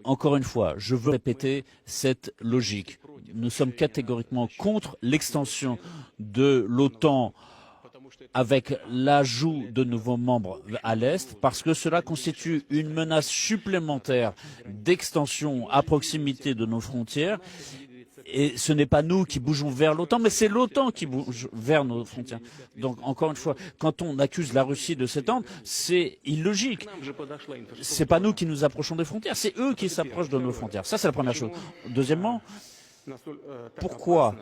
Encore une fois, je veux répéter cette logique. Nous sommes catégoriquement contre l'extension de l'OTAN avec l'ajout de nouveaux membres à l'Est, parce que cela constitue une menace supplémentaire d'extension à proximité de nos frontières. Et ce n'est pas nous qui bougeons vers l'OTAN, mais c'est l'OTAN qui bouge vers nos frontières. Donc, encore une fois, quand on accuse la Russie de s'étendre, c'est illogique. C'est pas nous qui nous approchons des frontières, c'est eux qui s'approchent de nos frontières. Ça, c'est la première chose. Deuxièmement, pourquoi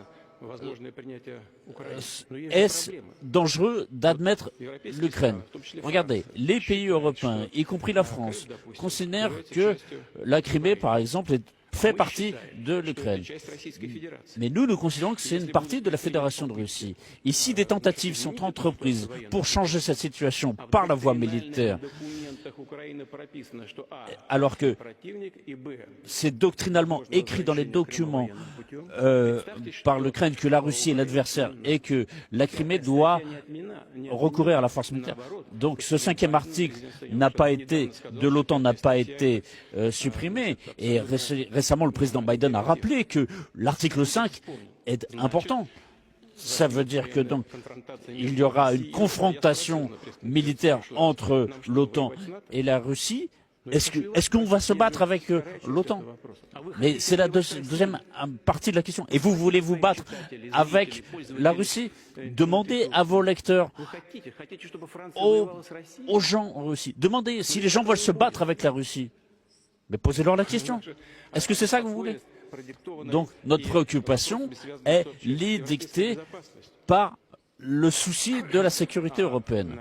est-ce dangereux d'admettre l'Ukraine? Regardez, les pays européens, y compris la France, considèrent que la Crimée, par exemple, fait partie de l'Ukraine. Mais nous considérons que c'est une partie de la Fédération de Russie. Ici, des tentatives sont entreprises pour changer cette situation par la voie militaire, alors que c'est doctrinalement écrit dans les documents par l'Ukraine que la Russie est l'adversaire et que la Crimée doit recourir à la force militaire. Donc ce 5e article de l'OTAN n'a pas été supprimé. Et récemment, le président Biden a rappelé que l'article 5 est important. Ça veut dire que donc il y aura une confrontation militaire entre l'OTAN et la Russie. Est-ce qu'on va se battre avec l'OTAN? Mais c'est la deuxième partie de la question. Et vous voulez vous battre avec la Russie? Demandez à vos lecteurs, aux gens en Russie, demandez si les gens veulent se battre avec la Russie. Mais posez-leur la question. Est-ce que c'est ça que vous voulez? Donc, notre préoccupation est dictée par le souci de la sécurité européenne.